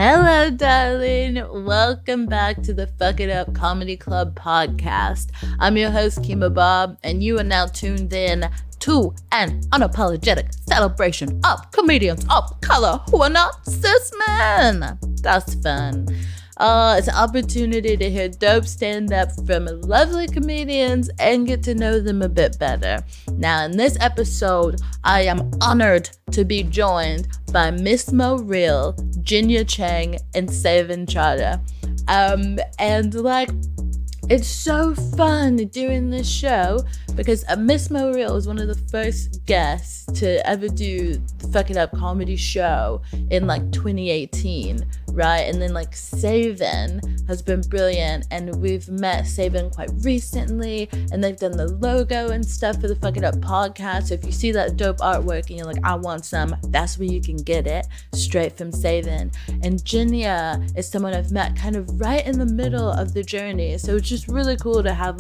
Hello, darling. Welcome back to the Fuck It Up Comedy Club podcast. I'm your host, Kima Bob, and you are now tuned in to an unapologetic celebration of comedians of color who are not cis men. That's fun. It's an opportunity to hear dope stand-up from lovely comedians and get to know them a bit better. Now, in this episode, I am honored to be joined by Miss Mo Real, Ginnia Cheng, and Saven Chadha. It's so fun doing this show because Miss Mo Real was one of the first guests to ever do the Fuck It Up comedy show in 2018, right? And then Saven has been brilliant, and we've met Saven quite recently, and they've done the logo and stuff for the Fuck It Up podcast. So if you see that dope artwork and you're like, I want some, that's where you can get it, straight from Saven. And Ginnia is someone I've met kind of right in the middle of the journey. So it's just really cool to have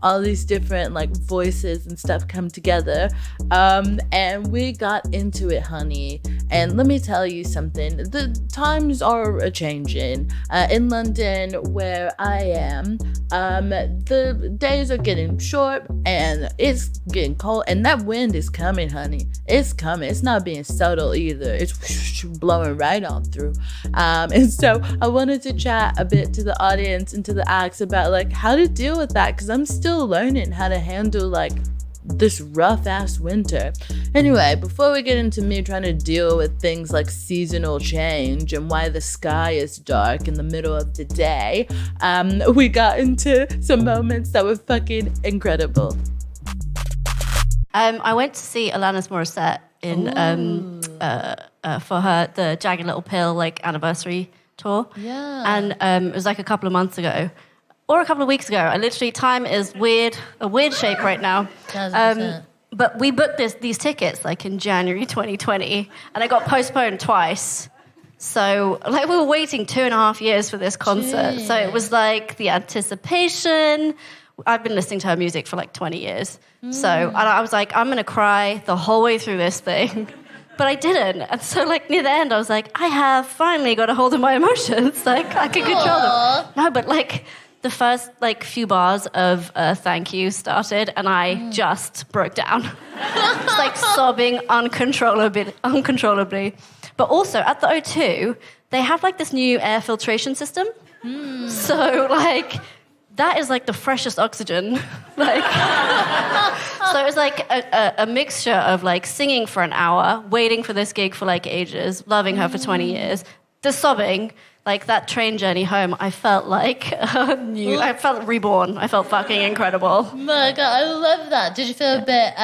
all these different voices and stuff come together. And we got into it, honey. And let me tell you something. The times are a-changing. In London, where I am, the days are getting short and it's getting cold. And that wind is coming, honey. It's coming. It's not being subtle either. It's blowing right on through. And so I wanted to chat a bit to the audience and to the acts about how to deal with that, because I'm still learning how to handle this rough ass winter. Anyway, before we get into me trying to deal with things like seasonal change and why the sky is dark in the middle of the day, we got into some moments that were fucking incredible. I went to see Alanis Morissette in for the Jagged Little Pill anniversary tour. Yeah. And it was a couple of months ago. Or a couple of weeks ago. Time is a weird shape right now. But we booked these tickets in January 2020, and it got postponed twice. So we were waiting 2.5 years for this concert. Jeez. So it was the anticipation. I've been listening to her music for 20 years. So I was I'm going to cry the whole way through this thing. But I didn't. And so near the end, I was I have finally got a hold of my emotions. I can control them. No, but the first few bars of Thank You started, and I just broke down. Sobbing uncontrollably. But also at the O2, they have this new air filtration system. So that is the freshest oxygen. So it was a mixture of singing for an hour, waiting for this gig for ages, loving her for 20 years, the sobbing. That train journey home, I felt new. I felt reborn. I felt fucking incredible. My God, I love that. Did you feel a bit,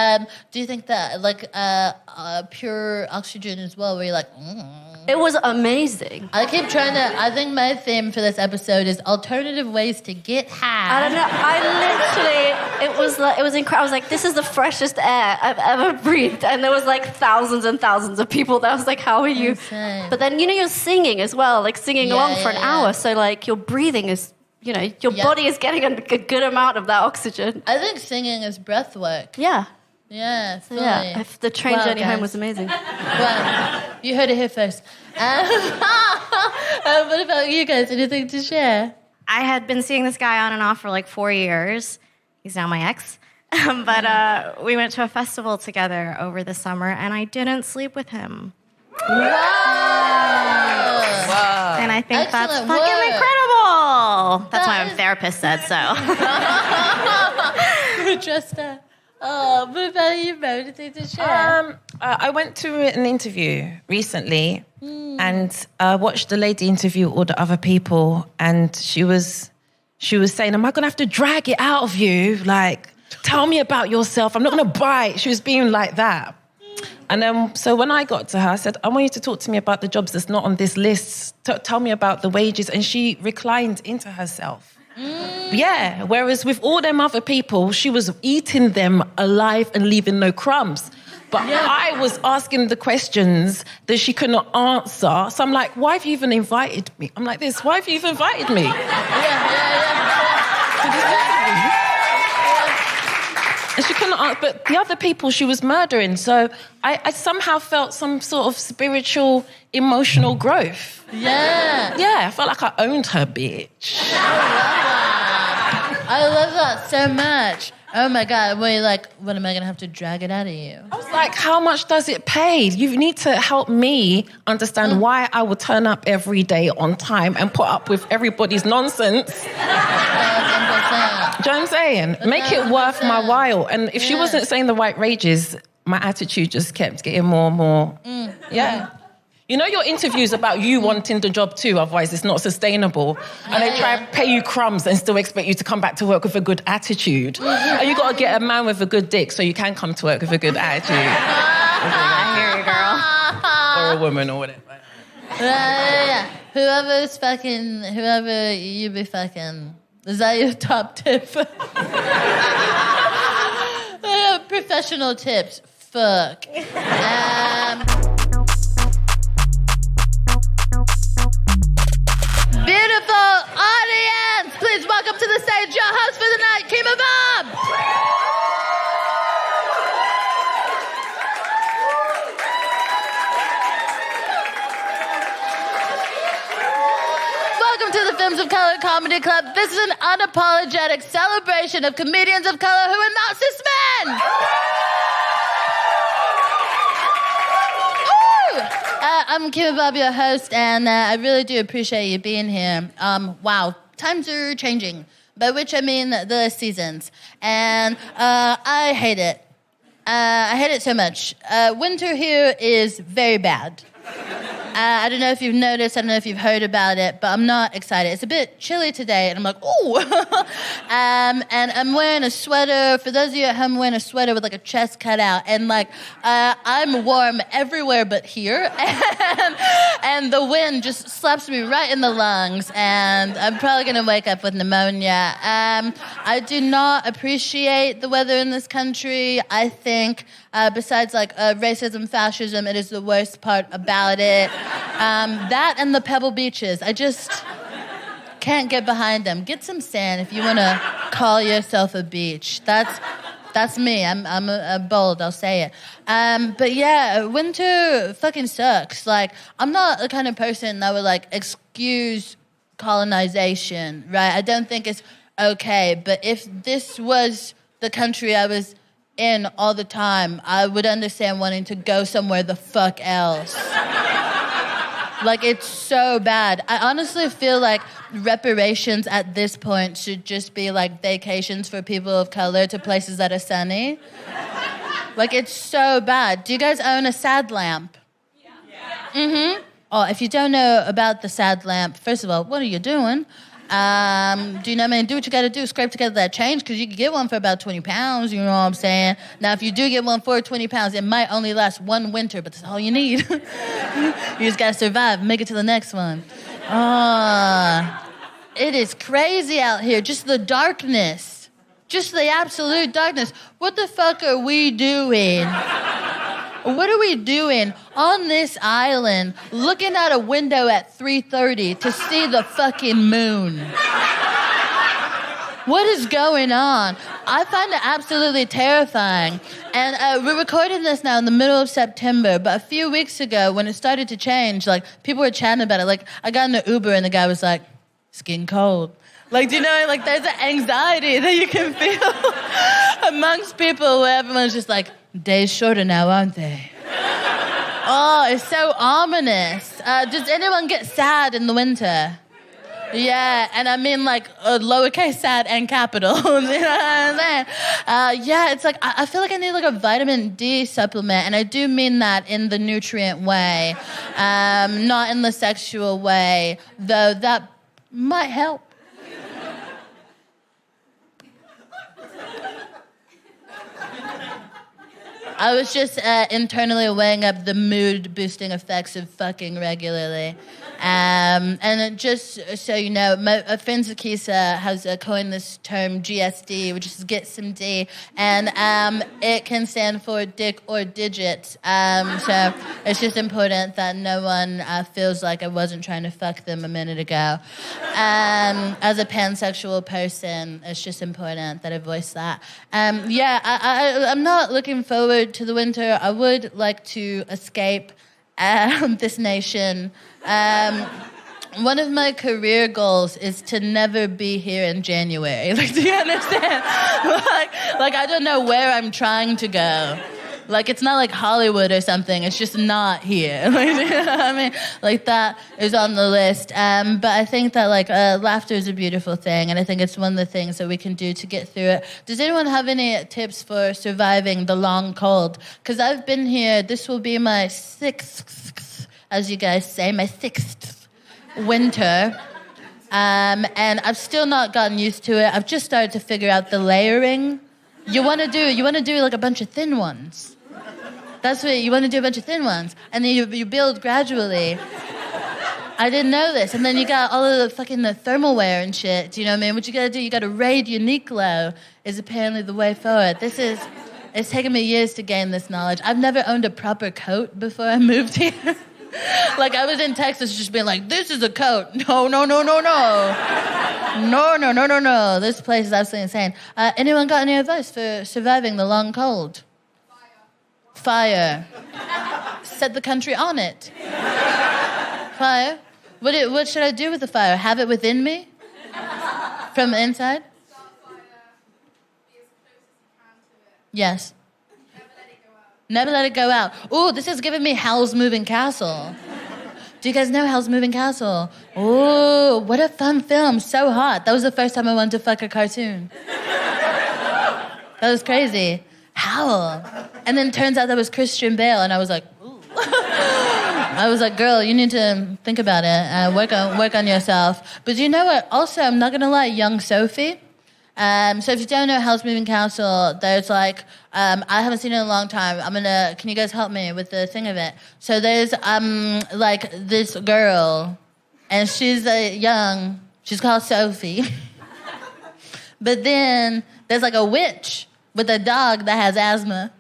do you think that pure oxygen as well, where you're It was amazing. I think my theme for this episode is alternative ways to get high. I don't know. It was incredible. I was this is the freshest air I've ever breathed. And there was thousands and thousands of people that was how are you? Insane. But then, you're singing as well, singing along for an hour. So your breathing is, your body is getting a good amount of that oxygen. I think singing is breath work. Yeah. Yeah, fully. Yeah, the train journey home was amazing. Well, you heard it here first. What about you guys? Anything to share? I had been seeing this guy on and off for 4 years. He's now my ex. But we went to a festival together over the summer, and I didn't sleep with him. Wow. And I think that's Excellent fucking work. incredible. That's why my therapist said so. Trust her. Oh, what about you, Mo? Anything to share? I went to an interview recently and watched the lady interview all the other people, and she was saying, am I going to have to drag it out of you? Tell me about yourself. I'm not going to bite. She was being like that. And so when I got to her, I said, I want you to talk to me about the jobs that's not on this list. Tell me about the wages. And she reclined into herself. Yeah, whereas with all them other people, she was eating them alive and leaving no crumbs. But I was asking the questions that she could not answer. So I'm why have you even invited me? I'm this, why have you even invited me? And she couldn't answer. But the other people she was murdering. So I somehow felt some sort of spiritual, emotional growth. Yeah. Yeah, I felt like I owned her, bitch. I love that so much. Oh my God, were you like, what am I gonna have to drag it out of you? I was like, how much does it pay? You need to help me understand why I would turn up every day on time and put up with everybody's nonsense. Do you know what I'm saying? Make it worth my while. And if she wasn't saying the right rages, my attitude just kept getting more and more. Yeah. You know your interview's about you wanting the job too, otherwise it's not sustainable. And they try to pay you crumbs and still expect you to come back to work with a good attitude. And you got to get a man with a good dick so you can come to work with a good attitude. I hear you, girl. Or a woman or whatever. Yeah. Whoever you be fucking. Is that your top tip? Professional tips. Fuck. Beautiful audience, please welcome to the stage your host for the night, Kima Bob. Welcome to the Films of Color Comedy Club. This is an unapologetic celebration of comedians of color who are not cis men. I'm Kima Bob, your host, and I really do appreciate you being here. Wow, times are changing, by which I mean the seasons, and I hate it. I hate it so much. Winter here is very bad. I don't know if you've noticed, I don't know if you've heard about it, but I'm not excited. It's a bit chilly today, and I'm like, ooh. And I'm wearing a sweater. For those of you at home, I'm wearing a sweater with like a chest cut out, and like I'm warm everywhere but here, and the wind just slaps me right in the lungs, and I'm probably gonna wake up with pneumonia. I do not appreciate the weather in this country. I think besides like racism, fascism, it is the worst part about it. That and the pebble beaches. I just can't get behind them. Get some sand if you want to call yourself a beach. That's me. I'm a bold. I'll say it. But yeah, winter fucking sucks. Like, I'm not the kind of person that would like excuse colonization, right? I don't think it's okay. But if this was the country I was in all the time, I would understand wanting to go somewhere the fuck else. Like, it's so bad. I honestly feel like reparations at this point should just be like vacations for people of color to places that are sunny. Like, it's so bad. Do you guys own a sad lamp? Yeah. Mm-hmm. Oh, if you don't know about the sad lamp, first of all, what are you doing? Do you know what I mean? Do what you gotta do, scrape together that change, because you can get one for about 20 pounds, you know what I'm saying? Now, if you do get one for 20 pounds, it might only last one winter, but that's all you need. You just gotta survive, make it to the next one. It is crazy out here, just the darkness. Just the absolute darkness. What the fuck are we doing? What are we doing on this island looking out a window at 3:30 to see the fucking moon? What is going on? I find it absolutely terrifying. And we're recording this now in the middle of September, but a few weeks ago when it started to change, like, people were chatting about it. Like, I got in an Uber and the guy was like, it's getting cold. Like, do you know, like, there's an anxiety that you can feel amongst people where everyone's just like, days shorter now, aren't they? Oh, it's so ominous. Does anyone get sad in the winter? Yeah, and I mean like lowercase sad and capital. You know what I'm saying? Yeah, it's like I feel like I need like a vitamin D supplement, and I do mean that in the nutrient way, not in the sexual way, though that might help. I was just internally weighing up the mood-boosting effects of fucking regularly. And just so you know, my friend Zakisa has coined this term GSD, which is get some D, and it can stand for dick or digit. So it's just important that no one feels like I wasn't trying to fuck them a minute ago. As a pansexual person, it's just important that I voice that. I'm not looking forward to the winter. I would like to escape this nation. One of my career goals is to never be here in January. Like, do you understand? like I don't know where I'm trying to go. Like, it's not like Hollywood or something. It's just not here. Like, you know what I mean? Like, that is on the list. But I think that, like, laughter is a beautiful thing, and I think it's one of the things that we can do to get through it. Does anyone have any tips for surviving the long cold? Because I've been here. This will be my sixth, as you guys say, my sixth winter. And I've still not gotten used to it. I've just started to figure out the layering. You want to do like a bunch of thin ones. That's what you want to do, a bunch of thin ones. And then you build gradually. I didn't know this. And then you got all of the thermal wear and shit. Do you know what I mean? What you got to do, you got to raid Uniqlo is apparently the way forward. It's taken me years to gain this knowledge. I've never owned a proper coat before I moved here. Like, I was in Texas just being like, this is a coat. No. No. This place is absolutely insane. Anyone got any advice for surviving the long cold? Fire. Set the country on it. Fire. What should I do with the fire? Have it within me? From the inside? Yes. Never let it go out. Ooh, this is giving me Howl's Moving Castle. Do you guys know Howl's Moving Castle? Ooh, what a fun film. So hot. That was the first time I wanted to fuck a cartoon. That was crazy. Howl. And then turns out that was Christian Bale, and I was like, ooh. I was like, girl, you need to think about it. Work on yourself. But you know what? Also, I'm not going to lie, young Sophie. So if you don't know Hell's Moving Castle, there's like, I haven't seen it in a long time. Can you guys help me with the thing of it? So there's like this girl, and she's she's called Sophie. But then there's like a witch with a dog that has asthma.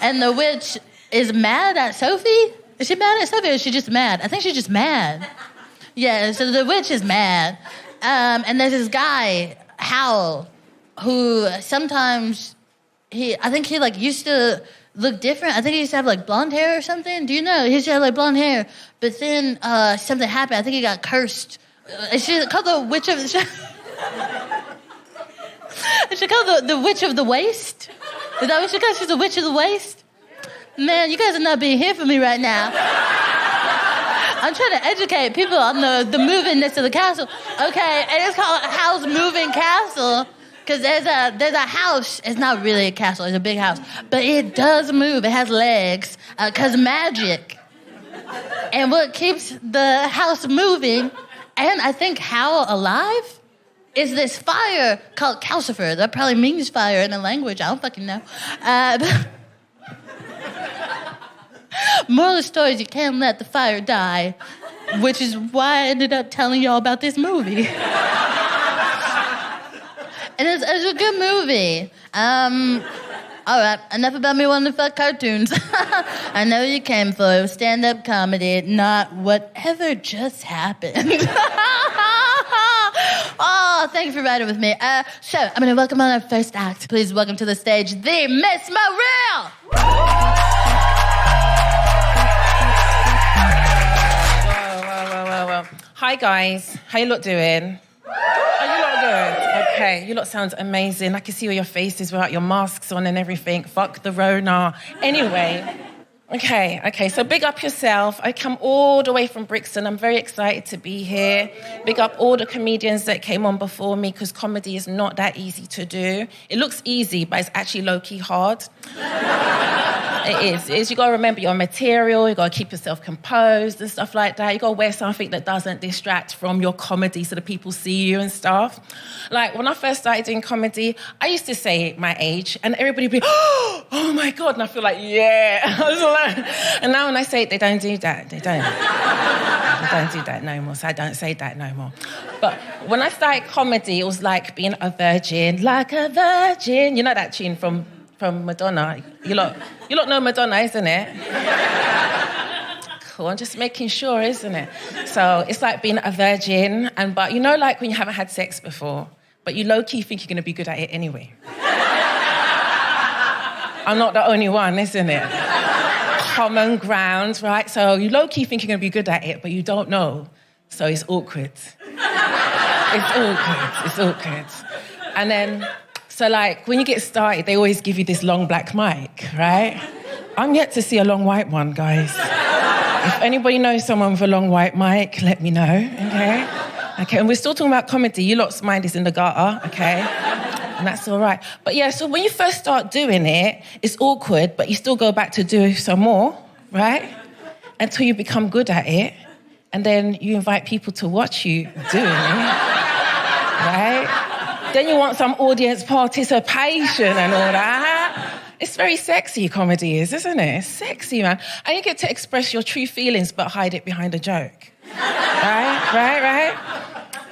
And the witch is mad at Sophie? Is she mad at Sophie or is she just mad? I think she's just mad. Yeah, so the witch is mad. And there's this guy, Howl, who sometimes I think he like used to look different. I think he used to have like blonde hair or something. Do you know? He used to have like blonde hair. But then something happened. I think he got cursed. Is she called the witch of... Is she called the witch of the waste? Is that what she called? She's the witch of the waste? Man, you guys are not being here for me right now. I'm trying to educate people on the movingness of the castle. Okay, and it's called Howl's Moving Castle because there's a house. It's not really a castle. It's a big house. But it does move. It has legs because magic. And what keeps the house moving, and I think Howl alive, is this fire called calcifer. That probably means fire in a language. I don't fucking know. Moral of the story is you can't let the fire die, which is why I ended up telling y'all about this movie. And it's a good movie. All right, enough about me wanting to fuck cartoons. I know you came for it. Stand-up comedy, not whatever just happened. Oh, thank you for riding with me. So, I'm going to welcome on our first act. Please welcome to the stage, the Miss Morale! Hi guys, how you lot doing? Are you lot good? Okay, you lot sound amazing. I can see all your faces without your masks on and everything. Fuck the Rona. Anyway, okay, so big up yourself. I come all the way from Brixton. I'm very excited to be here. Big up all the comedians that came on before me because comedy is not that easy to do. It looks easy, but it's actually low-key hard. It is. You got to remember your material. You got to keep yourself composed and stuff like that. You got to wear something that doesn't distract from your comedy so that people see you and stuff. Like, when I first started doing comedy, I used to say my age and everybody would be, oh my God. And I feel like, yeah. And now when I say it, they don't do that. They don't. They don't do that no more, so I don't say that no more. But when I started comedy, it was like being a virgin, like a virgin. You know that tune from Madonna? You lot know Madonna, isn't it? Cool, I'm just making sure, isn't it? So it's like being a virgin, but you know, like when you haven't had sex before, but you low-key think you're going to be good at it anyway. I'm not the only one, isn't it? Common ground, right? So you low-key think you're going to be good at it, but you don't know. So it's awkward. It's awkward. And then, so like, when you get started, they always give you this long black mic, right? I'm yet to see a long white one, guys. If anybody knows someone with a long white mic, let me know, okay? Okay, and we're still talking about comedy. You lot's mind is in the gutter, okay? And that's all right. But yeah, so when you first start doing it, it's awkward, but you still go back to do some more, right? Until you become good at it. And then you invite people to watch you doing it, right? Then you want some audience participation and all that. It's very sexy, comedy is, isn't it? It's sexy, man. And you get to express your true feelings, but hide it behind a joke. Right?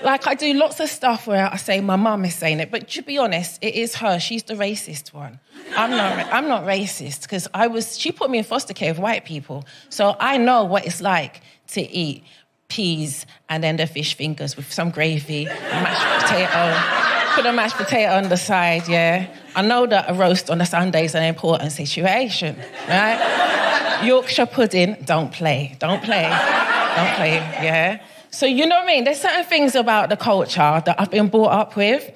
Like, I do lots of stuff where I say my mum is saying it, but to be honest, it is her. She's the racist one. I'm not racist, because she put me in foster care with white people, so I know what it's like to eat peas and then the fish fingers with some gravy, mashed potato, put a mashed potato on the side, yeah? I know that a roast on a Sunday is an important situation, right? Yorkshire pudding, don't play, yeah? So, you know what I mean? There's certain things about the culture that I've been brought up with.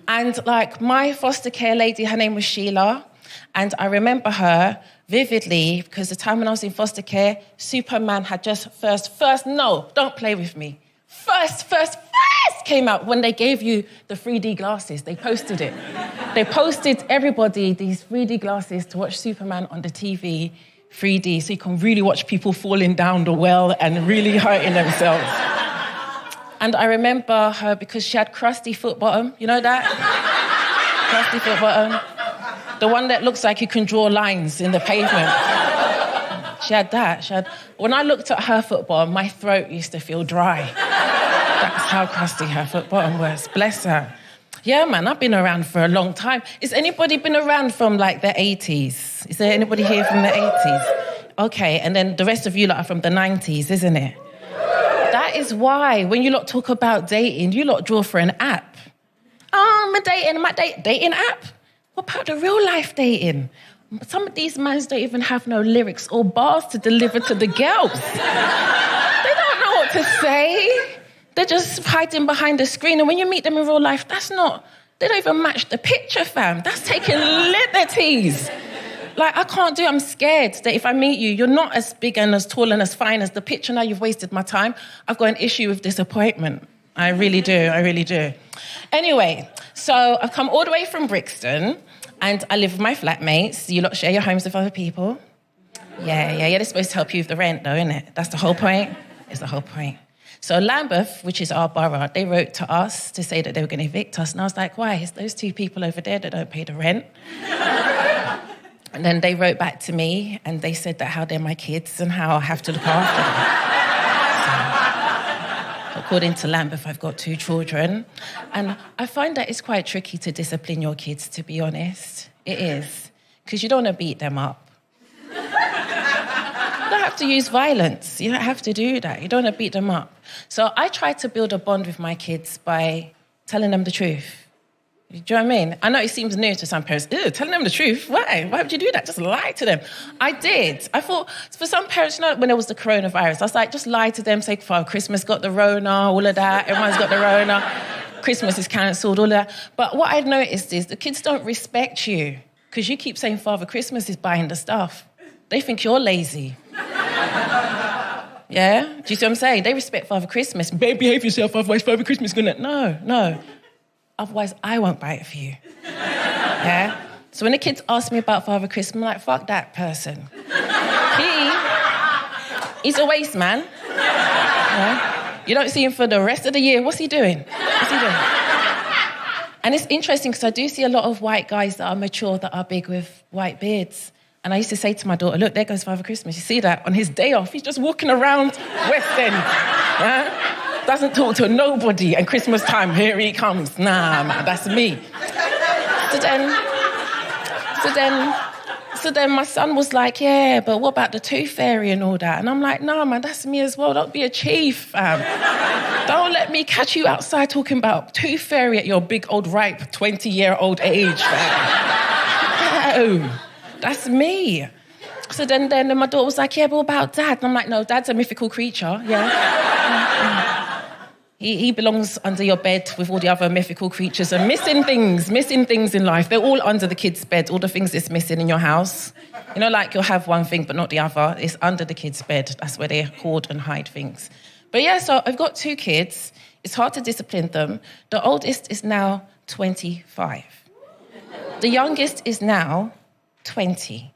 And, like, my foster care lady, her name was Sheila. And I remember her vividly because the time when I was in foster care, Superman had just don't play with me. First came out when they gave you the 3D glasses. They posted it. They posted everybody these 3D glasses to watch Superman on the TV, 3D, so you can really watch people falling down the well and really hurting themselves. And I remember her because she had crusty foot bottom. You know that? Crusty foot bottom. The one that looks like you can draw lines in the pavement. She had that. When I looked at her foot bottom, my throat used to feel dry. That's how crusty her foot bottom was. Bless her. Yeah, man, I've been around for a long time. Is anybody been around from, like, the 80s? Is there anybody here from the 80s? Okay, and then the rest of you lot are from the 90s, isn't it? That is why, when you lot talk about dating, you lot draw for an app. Oh, I'm dating app? What about the real life dating? Some of these mans don't even have no lyrics or bars to deliver to the girls. They don't know what to say. They're just hiding behind the screen. And when you meet them in real life, they don't even match the picture, fam. That's taking liberties. Like, I can't do it. I'm scared that if I meet you, you're not as big and as tall and as fine as the picture. Now you've wasted my time. I've got an issue with disappointment. I really do. Anyway, so I've come all the way from Brixton and I live with my flatmates. You lot share your homes with other people. Yeah. They're supposed to help you with the rent, though, isn't it? That's the whole point. It's the whole point. So Lambeth, which is our borough, they wrote to us to say that they were going to evict us. And I was like, why? It's those two people over there that don't pay the rent. And then they wrote back to me and they said that how they're my kids and how I have to look after them. So, according to Lambeth, I've got 2 children. And I find that it's quite tricky to discipline your kids, to be honest. It is. Because you don't want to beat them up. You don't have to use violence. You don't have to do that. You don't want to beat them up. So I try to build a bond with my kids by telling them the truth. Do you know what I mean? I know it seems new to some parents. Ew, telling them the truth? Why? Why would you do that? Just lie to them. I did. I thought, for some parents, you know, when there was the coronavirus, I was like, just lie to them, say, Father Christmas got the Rona, all of that. Everyone's got the Rona. Christmas is cancelled, all of that. But what I've noticed is the kids don't respect you because you keep saying Father Christmas is buying the stuff. They think you're lazy. Yeah? Do you see what I'm saying? They respect Father Christmas. Behave yourself, otherwise Father Christmas is going to... No. Otherwise, I won't buy it for you. Yeah? So when the kids ask me about Father Christmas, I'm like, fuck that person. He's a waste man. You don't see him for the rest of the year. What's he doing? And it's interesting because I do see a lot of white guys that are mature, that are big with white beards. And I used to say to my daughter, look, there goes Father Christmas. You see that? On his day off, he's just walking around West End. Doesn't talk to nobody. And Christmas time, here he comes. Nah, man, that's me. So then my son was like, yeah, but what about the tooth fairy and all that? And I'm like, no, man, that's me as well. Don't be a chief. Don't let me catch you outside talking about tooth fairy at your big old ripe 20-year-old age. No, that's me. So then my daughter was like, yeah, but what about Dad? And I'm like, no, Dad's a mythical creature, yeah. He belongs under your bed with all the other mythical creatures and missing things in life. They're all under the kid's bed, all the things that's missing in your house. You know, like you'll have one thing but not the other. It's under the kid's bed. That's where they hoard and hide things. But yeah, so I've got 2 kids. It's hard to discipline them. The oldest is now 25. The youngest is now 20.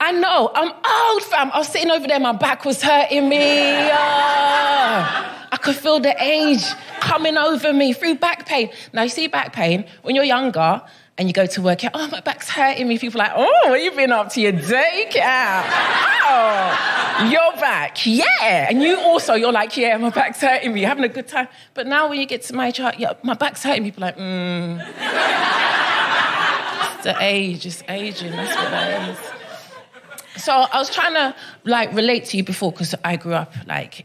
I know, I'm old, fam. I was sitting over there, my back was hurting me. I could feel the age coming over me through back pain. Now, you see back pain, when you're younger and you go to work, oh, my back's hurting me. People are like, oh, what you been up to your day, cat? Oh, your back, yeah. And you're like, yeah, my back's hurting me, having a good time. But now when you get to my chart, yeah, my back's hurting me, people are like, It's the age, it's aging, that's what that is. So I was trying to relate to you before because I grew up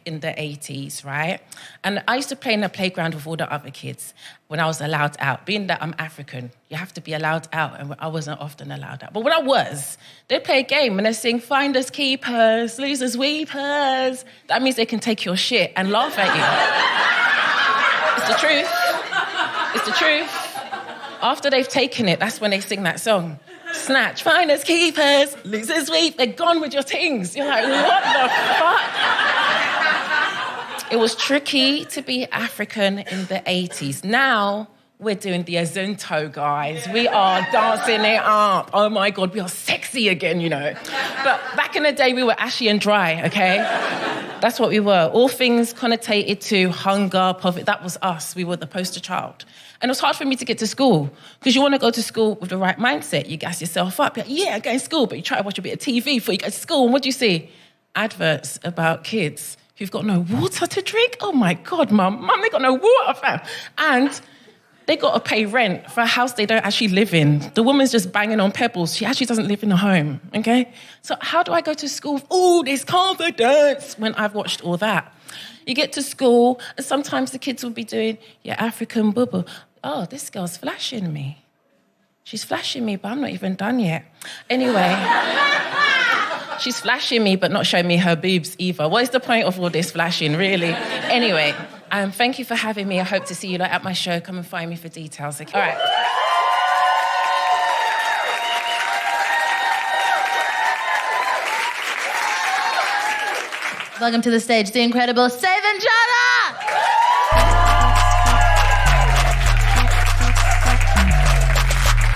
in the 80s, right? And I used to play in the playground with all the other kids when I was allowed out. Being that I'm African, you have to be allowed out, and I wasn't often allowed out. But when I was, they'd play a game and they'd sing finders, keepers, losers, weepers. That means they can take your shit and laugh at you. It's the truth. It's the truth. After they've taken it, that's when they sing that song. Snatch, finders, keepers, losers, weep. They're gone with your things. You're like, what the fuck? It was tricky to be African in the 80s. Now, we're doing the Azunto, guys. We are dancing it up. Oh, my God, we are sexy again, you know. But back in the day, we were ashy and dry, okay? That's what we were. All things connotated to hunger, poverty. That was us. We were the poster child. And it was hard for me to get to school because you want to go to school with the right mindset. You gas yourself up. You're like, yeah, I'm going to school, but you try to watch a bit of TV before you go to school. And what do you see? Adverts about kids who've got no water to drink. Oh, my God, Mum, they got no water, fam. And they got to pay rent for a house they don't actually live in. The woman's just banging on pebbles. She actually doesn't live in a home, okay? So how do I go to school with all this confidence when I've watched all that? You get to school, and sometimes the kids will be doing your African bubble. Oh, this girl's flashing me. She's flashing me, but I'm not even done yet. Anyway, she's flashing me, but not showing me her boobs either. What is the point of all this flashing, really? Anyway, thank you for having me. I hope to see you at my show. Come and find me for details. Okay? All right. Welcome to the stage, the incredible Saven Chadha!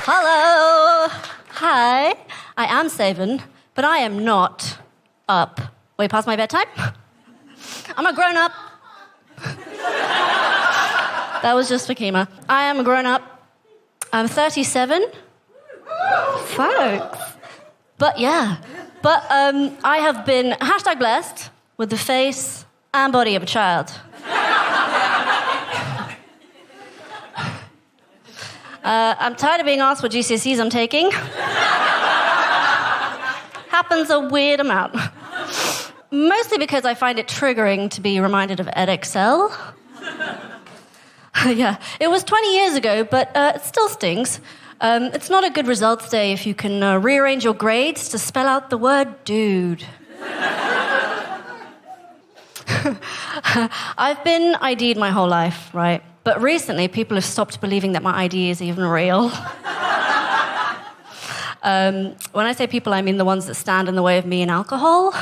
Hello. Hi. I am Saven, but I am not up. Way past my bedtime? I'm a grown-up. That was just for Kima. I am a grown-up. I'm 37. Thanks. But yeah. But I have been #blessed with the face and body of a child. I'm tired of being asked what GCSEs I'm taking. Happens a weird amount. Mostly because I find it triggering to be reminded of EdXL. Yeah, it was 20 years ago, but it still stings. It's not a good results day if you can rearrange your grades to spell out the word dude. I've been ID'd my whole life, right? But recently, people have stopped believing that my ID is even real. When I say people, I mean the ones that stand in the way of me and alcohol.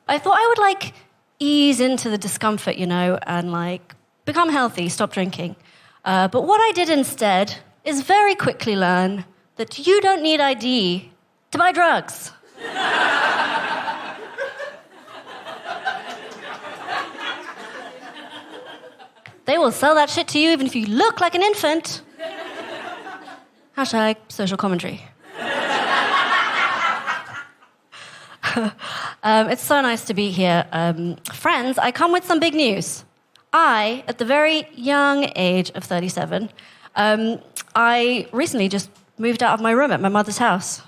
I thought I would, ease into the discomfort, and, become healthy, stop drinking. But what I did instead is very quickly learn that you don't need ID to buy drugs. They will sell that shit to you even if you look like an infant. Hashtag social commentary. It's so nice to be here. Friends, I come with some big news. I, at the very young age of 37, I recently just moved out of my room at my mother's house.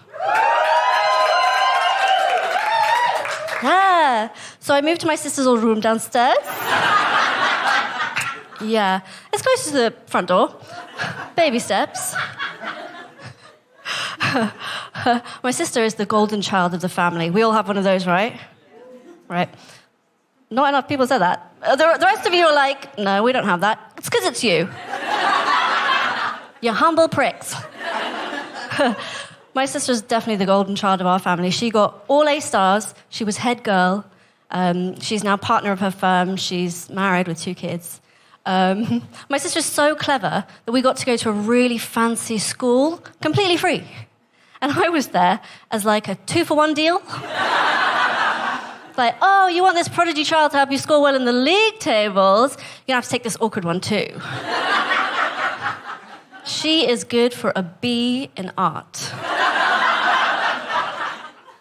Yeah. So I moved to my sister's old room downstairs. Yeah. It's close to the front door. Baby steps. My sister is the golden child of the family. We all have one of those, right? Right. Not enough people said that. The rest of you are like, no, we don't have that. It's because it's you. You humble pricks. My sister's definitely the golden child of our family. She got all A stars. She was head girl. She's now partner of her firm. She's married with 2 kids. My sister's so clever that we got to go to a really fancy school, completely free. And I was there as like a 2-for-1 deal. Like, oh, you want this prodigy child to help you score well in the league tables? You're gonna have to take this awkward one too. She is good for a B in art.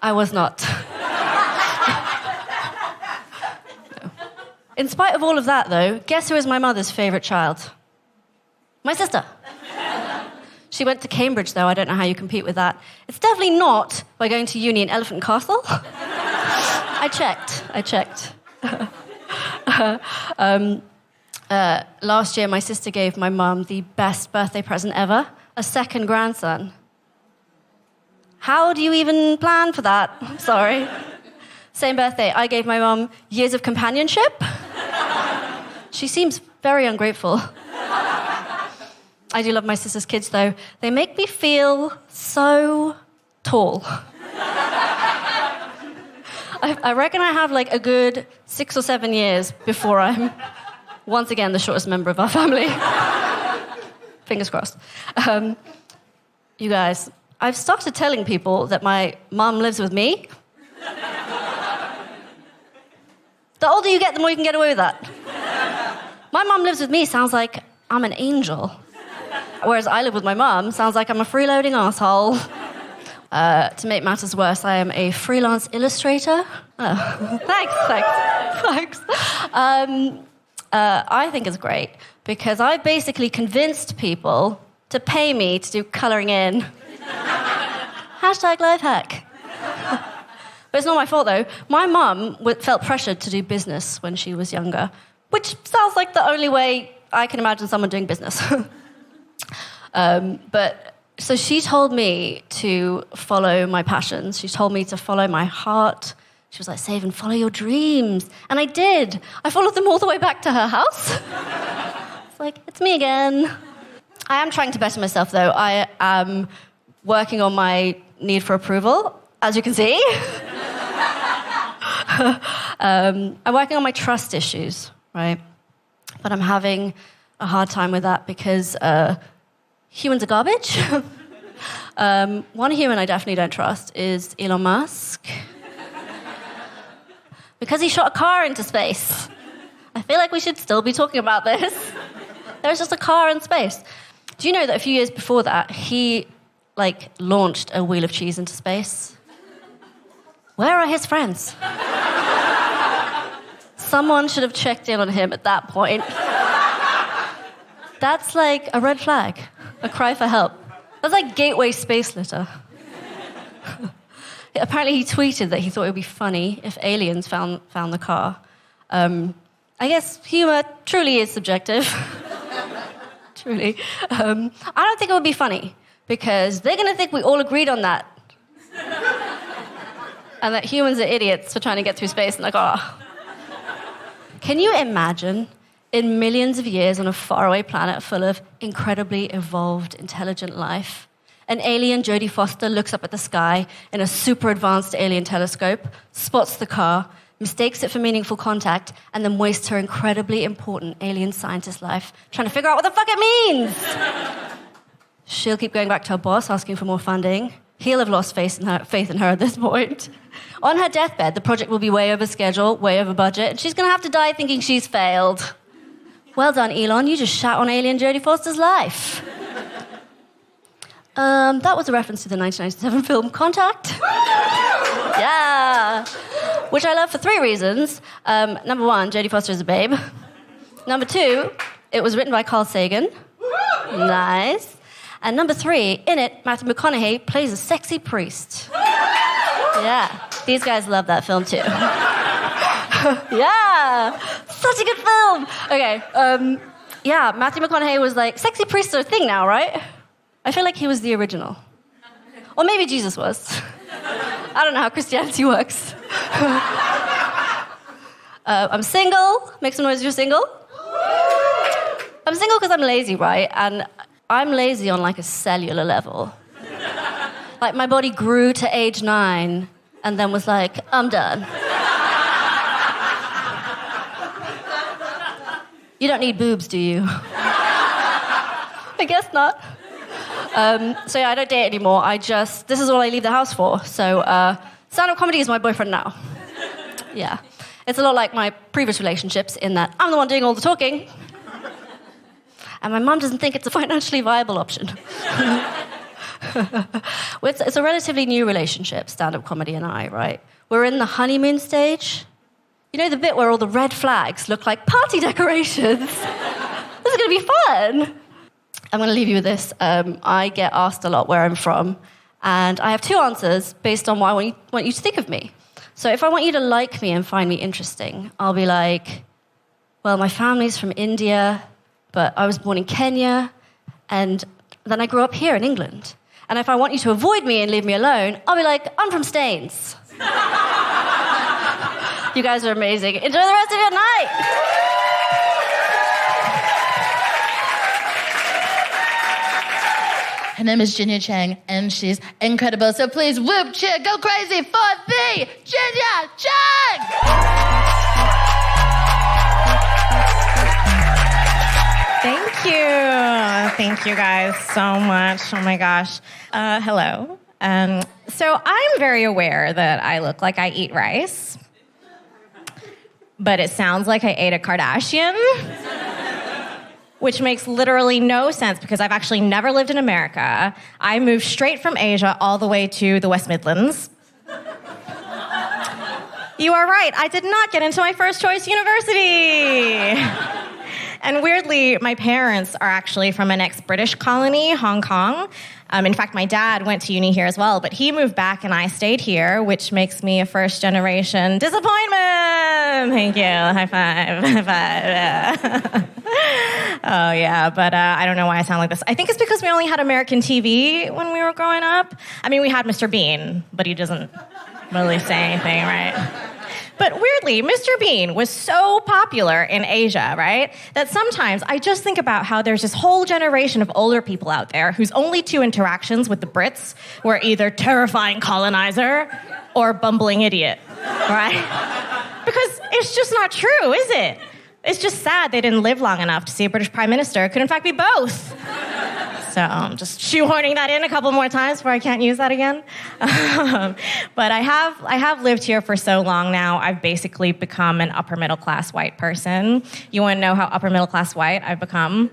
I was not. No. In spite of all of that, though, guess who is my mother's favourite child? My sister. She went to Cambridge, though. I don't know how you compete with that. It's definitely not by going to uni in Elephant Castle. I checked. Last year, my sister gave my mum the best birthday present ever, a second grandson. How do you even plan for that? Sorry. Same birthday, I gave my mum years of companionship. She seems very ungrateful. I do love my sister's kids, though. They make me feel so tall. I reckon I have like a good 6 or 7 years before I'm once again the shortest member of our family. Fingers crossed. You guys, I've started telling people that my mum lives with me. The older you get, the more you can get away with that. My mum lives with me sounds like I'm an angel. Whereas I live with my mum sounds like I'm a freeloading asshole. To make matters worse, I am a freelance illustrator. Oh, thanks. I think it's great because I basically convinced people to pay me to do colouring in. Hashtag life hack. But it's not my fault, though. My mum felt pressured to do business when she was younger, which sounds like the only way I can imagine someone doing business. So she told me to follow my passions. She told me to follow my heart. She was like, Saven, follow your dreams. And I did. I followed them all the way back to her house. It's like, it's me again. I am trying to better myself, though. I am working on my need for approval, as you can see. I'm working on my trust issues, right? But I'm having a hard time with that because humans are garbage. One human I definitely don't trust is Elon Musk. Because he shot a car into space. I feel like we should still be talking about this. There's just a car in space. Do you know that a few years before that, he, launched a wheel of cheese into space? Where are his friends? Someone should have checked in on him at that point. That's like a red flag, a cry for help. That's like gateway space litter. Apparently he tweeted that he thought it would be funny if aliens found the car. I guess humor truly is subjective. Truly. I don't think it would be funny because they're going to think we all agreed on that. And that humans are idiots for trying to get through space and Can you imagine in millions of years on a faraway planet full of incredibly evolved, intelligent life, an alien Jodie Foster looks up at the sky in a super advanced alien telescope, spots the car, mistakes it for meaningful contact, and then wastes her incredibly important alien scientist life trying to figure out what the fuck it means. She'll keep going back to her boss, asking for more funding. He'll have lost faith in her at this point. On her deathbed, the project will be way over schedule, way over budget, and she's going to have to die thinking she's failed. Well done, Elon. You just shat on alien Jodie Foster's life. That was a reference to the 1997 film Contact. Yeah. Which I love for 3 reasons. Number 1, Jodie Foster is a babe. Number 2, it was written by Carl Sagan. Nice. And number 3, in it, Matthew McConaughey plays a sexy priest. Yeah. These guys love that film too. Yeah. Such a good film. Okay. Yeah, Matthew McConaughey was like, sexy priests are a thing now, right? I feel like he was the original. Or maybe Jesus was. I don't know how Christianity works. I'm single. Make some noise if you're single. I'm single because I'm lazy, right? And I'm lazy on like a cellular level. Like my body grew to age 9 and then was like, I'm done. You don't need boobs, do you? I guess not. So yeah, I don't date anymore. This is all I leave the house for. So stand-up comedy is my boyfriend now. Yeah. It's a lot like my previous relationships in that I'm the one doing all the talking. And my mum doesn't think it's a financially viable option. It's a relatively new relationship, stand-up comedy and I, right? We're in the honeymoon stage. You know the bit where all the red flags look like party decorations? This is going to be fun. I'm going to leave you with this. I get asked a lot where I'm from, and I have 2 answers based on what I want you to think of me. So if I want you to like me and find me interesting, I'll be like, well, my family's from India, but I was born in Kenya, and then I grew up here in England. And if I want you to avoid me and leave me alone, I'll be like, I'm from Staines. You guys are amazing. Enjoy the rest of your night. Her name is Ginnia Cheng, and she's incredible. So please, whoop, cheer, go crazy for the Ginnia Cheng! Thank you. Thank you guys so much. Oh my gosh. Hello. So I'm very aware that I look like I eat rice, but it sounds like I ate a Kardashian, which makes literally no sense because I've actually never lived in America. I moved straight from Asia all the way to the West Midlands. You are right. I did not get into my first choice university. And weirdly, my parents are actually from an ex-British colony, Hong Kong. In fact, my dad went to uni here as well, but he moved back and I stayed here, which makes me a first-generation disappointment. Thank you. High five. High five. Yeah. Oh, yeah, but I don't know why I sound like this. I think it's because we only had American TV when we were growing up. I mean, we had Mr. Bean, but he doesn't really say anything, right? But weirdly, Mr. Bean was so popular in Asia, right, that sometimes I just think about how there's this whole generation of older people out there whose only 2 interactions with the Brits were either terrifying colonizer or bumbling idiot, right? Because it's just not true, is it? It's just sad they didn't live long enough to see a British Prime Minister. It could in fact be both. So I'm just shoehorning that in a couple more times before I can't use that again. But I have lived here for so long now, I've basically become an upper middle class white person. You want to know how upper middle class white I've become?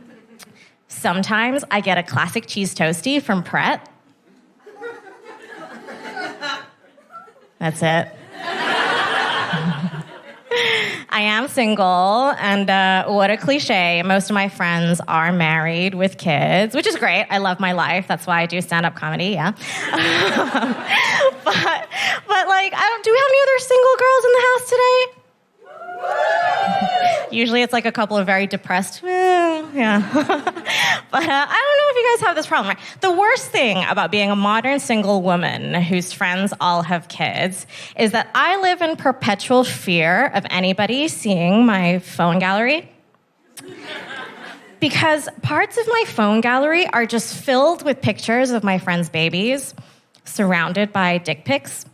Sometimes I get a classic cheese toastie from Pret. That's it. I am single, and what a cliche. Most of my friends are married with kids, which is great. I love my life. That's why I do stand-up comedy, yeah. but like, do we have any other single girls in the house today? Usually it's like a couple of very depressed, yeah. But I don't know if you guys have this problem, right? The worst thing about being a modern single woman whose friends all have kids is that I live in perpetual fear of anybody seeing my phone gallery. Because parts of my phone gallery are just filled with pictures of my friends' babies, surrounded by dick pics.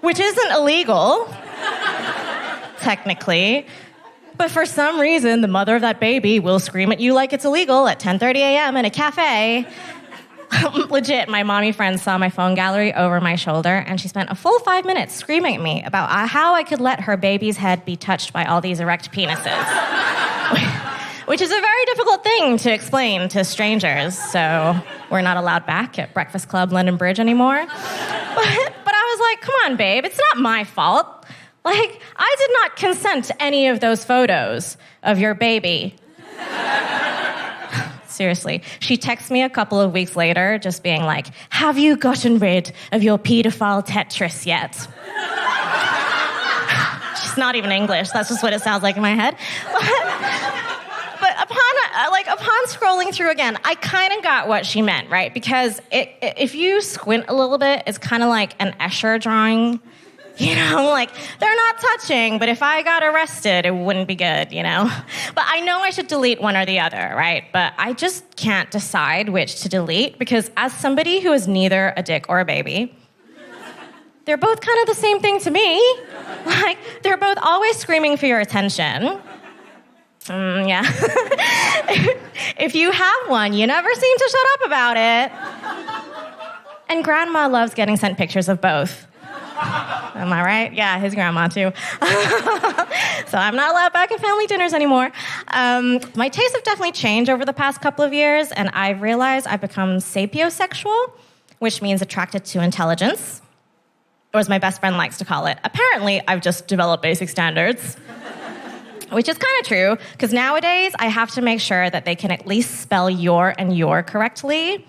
Which isn't illegal, technically, But for some reason, the mother of that baby will scream at you like it's illegal at 10:30 a.m. in a cafe. Legit, my mommy friend saw my phone gallery over my shoulder, and she spent a full 5 minutes screaming at me about how I could let her baby's head be touched by all these erect penises. Which is a very difficult thing to explain to strangers, so we're not allowed back at Breakfast Club London Bridge anymore. But I was like, come on, babe, it's not my fault. Like, I did not consent to any of those photos of your baby. Seriously. She texts me a couple of weeks later, just being like, have you gotten rid of your pedophile Tetris yet? She's not even English. That's just what it sounds like in my head. But upon scrolling through again, I kind of got what she meant, right? Because if you squint a little bit, it's kind of like an Escher drawing. You know, like, they're not touching, but if I got arrested, it wouldn't be good, you know? But I know I should delete one or the other, right? But I just can't decide which to delete because as somebody who is neither a dick or a baby, they're both kind of the same thing to me. Like, they're both always screaming for your attention. Yeah. If you have one, you never seem to shut up about it. And grandma loves getting sent pictures of both. Am I right? Yeah, his grandma too. So I'm not allowed back at family dinners anymore. My tastes have definitely changed over the past couple of years, and I've realized I've become sapiosexual, which means attracted to intelligence, or as my best friend likes to call it, apparently I've just developed basic standards. Which is kind of true, because nowadays I have to make sure that they can at least spell your and your correctly.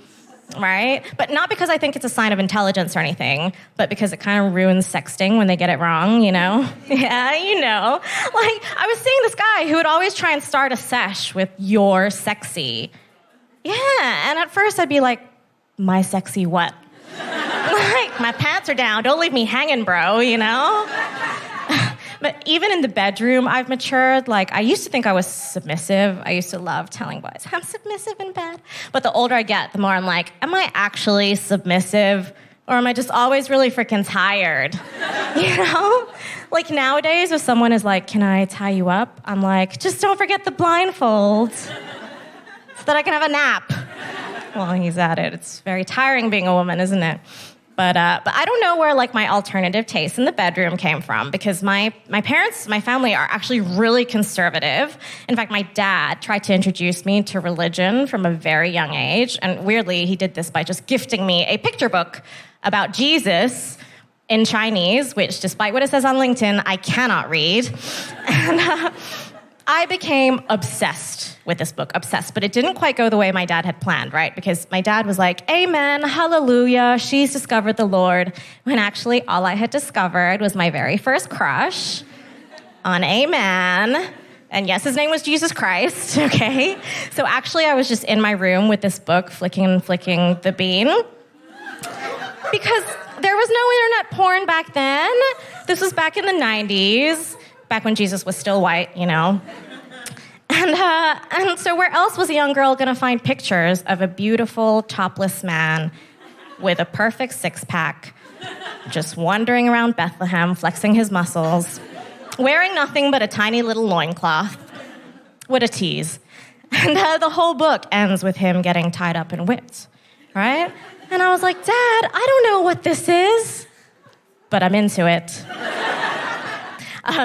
Right? But not because I think it's a sign of intelligence or anything, but because it kind of ruins sexting when they get it wrong, you know? Yeah, you know. Like, I was seeing this guy who would always try and start a sesh with "you're sexy." Yeah, and at first I'd be like, my sexy what? Like, my pants are down, don't leave me hanging, bro, you know? But even in the bedroom, I've matured. Like, I used to think I was submissive. I used to love telling boys, I'm submissive in bed. But the older I get, the more I'm like, am I actually submissive? Or am I just always really freaking tired? You know? Like, nowadays, if someone is like, can I tie you up? I'm like, just don't forget the blindfold so that I can have a nap. Well, he's at it. It's very tiring being a woman, isn't it? But I don't know where, like, my alternative taste in the bedroom came from because my parents, my family are actually really conservative. In fact, my dad tried to introduce me to religion from a very young age. And weirdly, he did this by just gifting me a picture book about Jesus in Chinese, which, despite what it says on LinkedIn, I cannot read. And I became obsessed with this book, obsessed. But it didn't quite go the way my dad had planned, right? Because my dad was like, amen, hallelujah, she's discovered the Lord. When actually all I had discovered was my very first crush on a man. And yes, his name was Jesus Christ, okay? So actually I was just in my room with this book, flicking the bean. Because there was no internet porn back then. This was back in the 90s. Back when Jesus was still white, you know. And so where else was a young girl going to find pictures of a beautiful, topless man with a perfect six-pack, just wandering around Bethlehem, flexing his muscles, wearing nothing but a tiny little loincloth? What a tease. And the whole book ends with him getting tied up and whipped, right? And I was like, Dad, I don't know what this is, but I'm into it.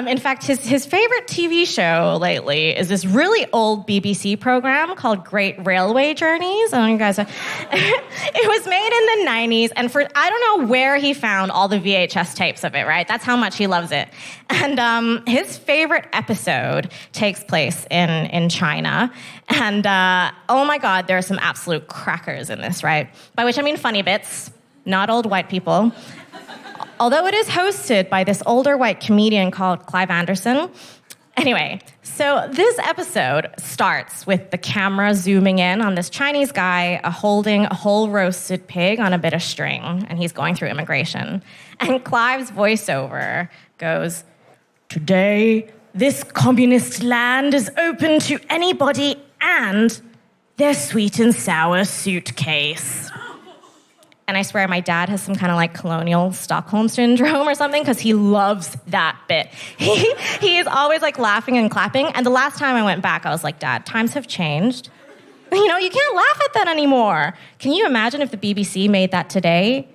In fact, his favorite TV show lately is this really old BBC program called Great Railway Journeys. I don't know you guys are... It was made in the 90s, and I don't know where he found all the VHS tapes of it, right? That's how much he loves it. And his favorite episode takes place in China. And oh my God, there are some absolute crackers in this, right? By which I mean funny bits, not old white people. Although it is hosted by this older white comedian called Clive Anderson. Anyway, so this episode starts with the camera zooming in on this Chinese guy holding a whole roasted pig on a bit of string, and he's going through immigration. And Clive's voiceover goes, "Today, this communist land is open to anybody and their sweet and sour suitcase." And I swear my dad has some kind of like colonial Stockholm syndrome or something because he loves that bit. He is always like laughing and clapping. And the last time I went back, I was like, Dad, times have changed. You know, you can't laugh at that anymore. Can you imagine if the BBC made that today?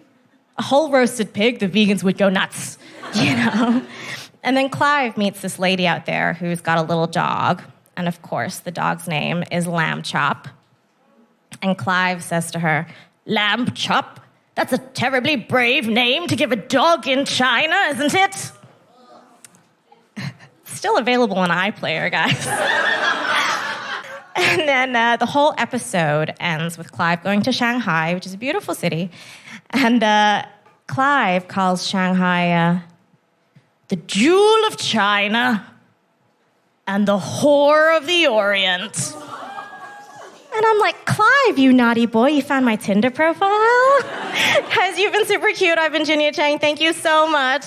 A whole roasted pig, the vegans would go nuts, you know? And then Clive meets this lady out there who's got a little dog. And of course, the dog's name is Lamb Chop. And Clive says to her, Lamb Chop? That's a terribly brave name to give a dog in China, isn't it? Still available on iPlayer, guys. And then the whole episode ends with Clive going to Shanghai, which is a beautiful city. And Clive calls Shanghai the jewel of China and the whore of the Orient. And I'm like, Clive, you naughty boy, you found my Tinder profile? Guys, you've been super cute. I've been Ginnia Cheng. Thank you so much.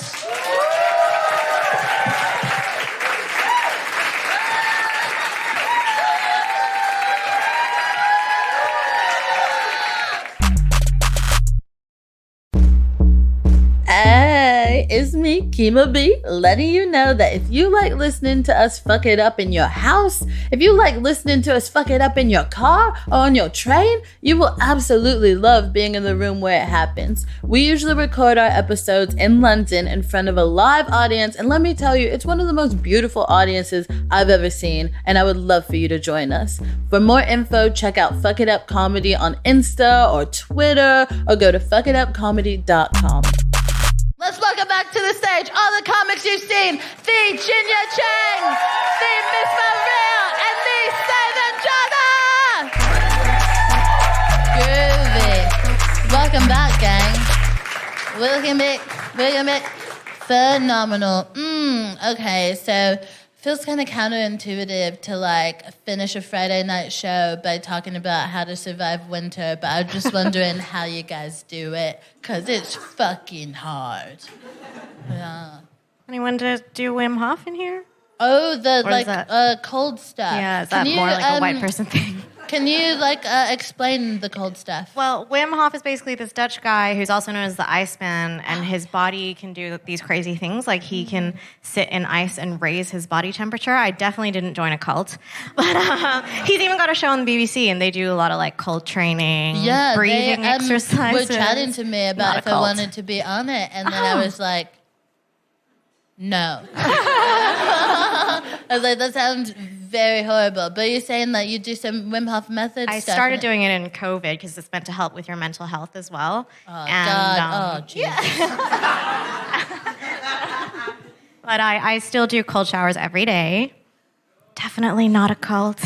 Hey, it's me, Kima B, letting you know that if you like listening to us fuck it up in your house, if you like listening to us fuck it up in your car or on your train, you will absolutely love being in the room where it happens. We usually record our episodes in London in front of a live audience, and let me tell you, it's one of the most beautiful audiences I've ever seen, and I would love for you to join us. For more info, check out Fuck It Up Comedy on Insta or Twitter, or go to fuckitupcomedy.com. Let's welcome back to the stage all the comics you've seen. The Ginnia Cheng, the Miss Real, and the Saven Chadha. Groovy. Welcome back, gang. Welcome back. Phenomenal. Okay, so feels kind of counterintuitive to like finish a Friday night show by talking about how to survive winter, but I'm just wondering how you guys do it, because it's fucking hard. Yeah. Anyone to do Wim Hof in here? Oh, the Or is like cold stuff. Yeah, is that more like a white person thing? Can you like explain the cold stuff? Well, Wim Hof is basically this Dutch guy who's also known as the Iceman, and his body can do these crazy things. Like he can sit in ice and raise his body temperature. I definitely didn't join a cult, but he's even got a show on the BBC, and they do a lot of like cold training, breathing exercises. Were chatting to me about if I wanted to be on it, and then I was like, no. I was like, that sounds very horrible. But you're saying that you do some Wim Hof method I stuff? started doing it in COVID because it's meant to help with your mental health as well. Oh, God. Jesus. But I still do cold showers every day. Definitely not a cult.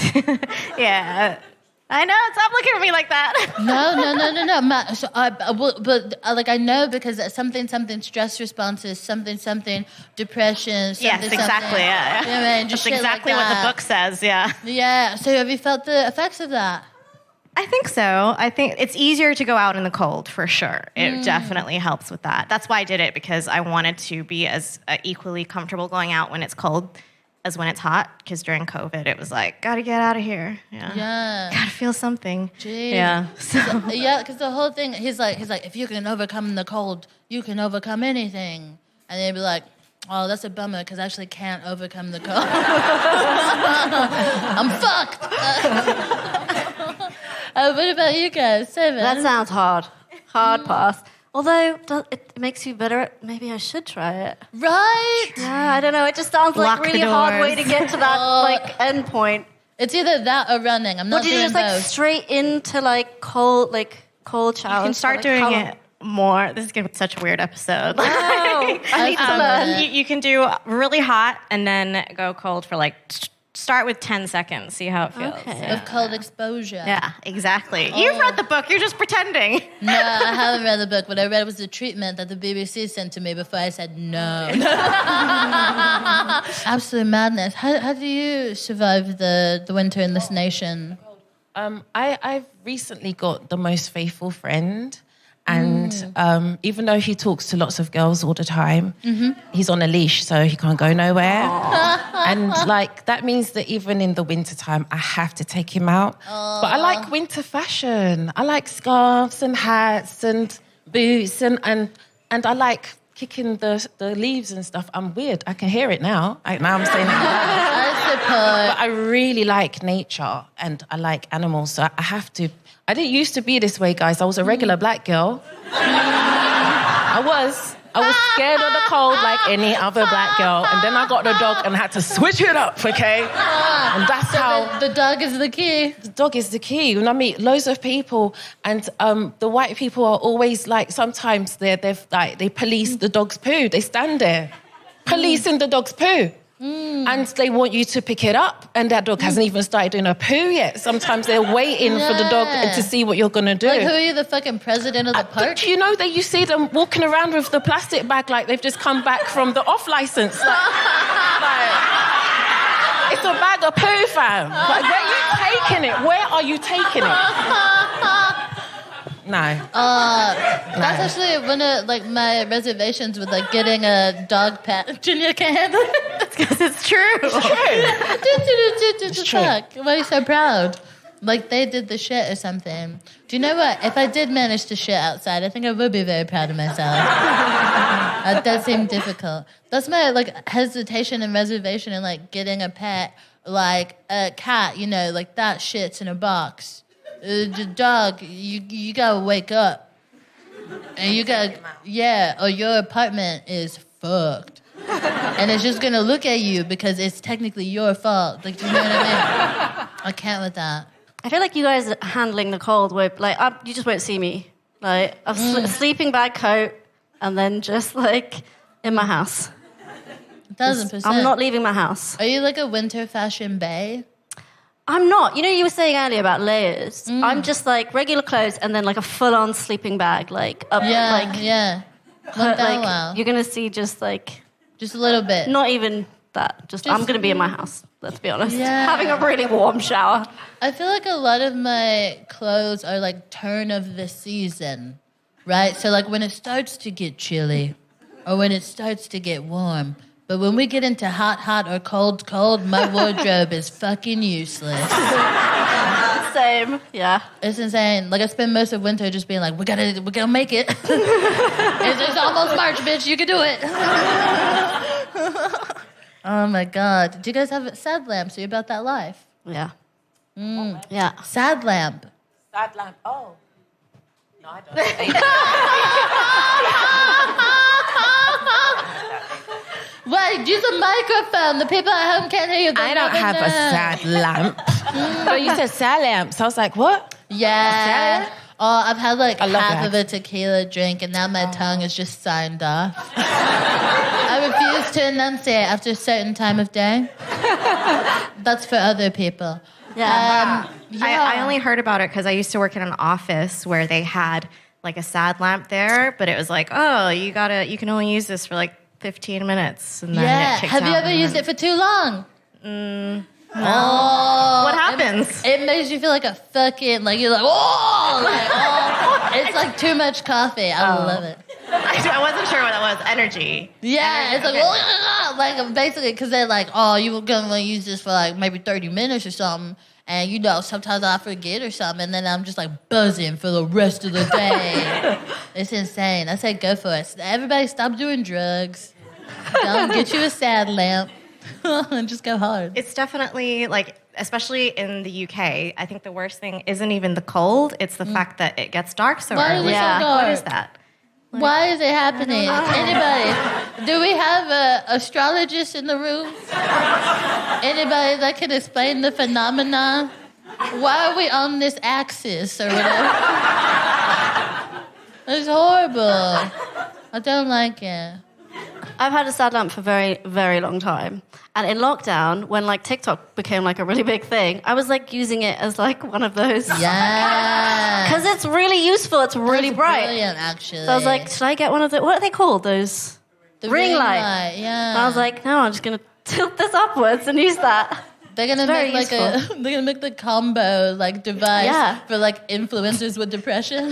Yeah. I know. Stop looking at me like that. No. So I know because something stress responses, something depression. Yes, exactly. Yeah. You know what I mean? Just That's exactly like what the book says. Yeah. Yeah. So have you felt the effects of that? I think so. I think it's easier to go out in the cold for sure. It definitely helps with that. That's why I did it, because I wanted to be as equally comfortable going out when it's cold as when it's hot, because during COVID it was like, gotta get out of here. Yeah. Gotta feel something. Jeez. Yeah. So. Yeah, because the whole thing, he's like, if you can overcome the cold, you can overcome anything. And they'd be like, oh, that's a bummer, because I actually can't overcome the cold. I'm fucked. What about you guys, Saven? That sounds hard. Hard pass. Although it makes you better, maybe I should try it. Right? Yeah, I don't know. It just sounds like Lock a really the hard doors. way to get to that like end point. It's either that or running. I'm not Or do you doing just like both. straight into like cold showers? You can start for, like, doing how long? it more. This is going to be such a weird episode. Oh, I need to learn. You can do really hot and then go cold for like, start with 10 seconds, see how it feels. Okay. Of cold exposure. Yeah, exactly. You've read the book, you're just pretending. No, I haven't read the book. What I read was the treatment that the BBC sent to me before I said no. Absolute madness. How do you survive the winter in this nation? I've recently got the most faithful friend. And even though he talks to lots of girls all the time, he's on a leash, so he can't go nowhere. And like that means that even in the wintertime, I have to take him out. But I like winter fashion. I like scarves and hats and boots and I like kicking the leaves and stuff. I'm weird. I can hear it now. Now I'm saying it loud. But I really like nature and I like animals, so I have to. I didn't used to be this way, guys. I was a regular black girl. I was scared of the cold like any other black girl, and then I got the dog and had to switch it up, okay? And that's how... The dog is the key. The dog is the key. When I meet loads of people, and the white people are always like, sometimes they police the dog's poo. They stand there policing the dog's poo. And they want you to pick it up, and that dog hasn't even started doing a poo yet. Sometimes they're waiting for the dog to see what you're going to do. Like, who are you, the fucking president of the park? Do you know that you see them walking around with the plastic bag like they've just come back from the off license? Like, it's a bag of poo, fam. Like, where are you taking it? Where are you taking it? No. That's actually one of like my reservations with like getting a dog pet. Ginnia can't handle it. Because it's true. It's true. Fuck. Why are you so proud? Like they did the shit or something. Do you know what? If I did manage to shit outside, I think I would be very proud of myself. That does seem difficult. That's my like hesitation and reservation in like getting a pet, like a cat. You know, like that shits in a box. The dog, you gotta wake up, and you gotta or your apartment is fucked, and it's just gonna look at you because it's technically your fault. Like, do you know what I mean? I can't with that. I feel like you guys are handling the cold with, like, you just won't see me. Like, a sleeping bag, coat, and then just, like, in my house. 1,000%. I'm not leaving my house. Are you like a winter fashion bae? I'm not. You know, you were saying earlier about layers. I'm just, like, regular clothes and then, like, a full-on sleeping bag. Like, Wow. You're going to see just, like... Just a little bit. Not even that. Just I'm going to be in my house, let's be honest. Yeah. Having a really warm shower. I feel like a lot of my clothes are like turn of the season, right? So like when it starts to get chilly or when it starts to get warm. But when we get into hot or cold, my wardrobe is fucking useless. Same, yeah. It's insane. Like I spend most of winter just being like, we're gonna make it. It's almost March, bitch. You can do it. Oh my God. Do you guys have sad lamps? Are you about that life? Yeah. Yeah. Sad lamp. Sad lamp. Oh. No, I don't. Wait, use a microphone. The people at home can't hear you. I don't have a sad lamp. But you said sad lamp, so I was like, what? Yeah. Oh, I've had like I love half that. of a tequila drink, and now my tongue is just signed off. I refuse to enunciate after a certain time of day. That's for other people. Yeah. I only heard about it because I used to work in an office where they had like a sad lamp there, but it was like, oh, you can only use this for like 15 minutes. And then Yeah. it kicks Have you out ever and used then- it for too long? No. Oh. What happens? It makes you feel like a fucking, like you're like, oh. It's like too much coffee. I love it. I wasn't sure what that was. Energy. Yeah, it's like, like basically, because they're like, oh, you were going to use this for like maybe 30 minutes or something. And, you know, sometimes I forget or something. And then I'm just like buzzing for the rest of the day. It's insane. I say go for it. Everybody stop doing drugs. Don't get you a sad lamp. And just go hard. It's definitely like, especially in the UK, I think the worst thing isn't even the cold. It's the fact that it gets dark so Why is early. it so dark? What is that? Why is it happening? Anybody? Do we have an astrologist in the room? Anybody that can explain the phenomenon? Why are we on this axis or whatever? It's horrible. I don't like it. I've had a sad lamp for a very, very long time. And in lockdown, when like TikTok became like a really big thing, I was like using it as like one of those. Yeah. Because it's really useful. It's really That's bright. brilliant, actually. So I was like, should I get one of the, what are they called? Those the ring light. Yeah. And I was like, no, I'm just going to tilt this upwards and use that. They're gonna very make like useful. they're gonna make the combo like device for like influencers with depression.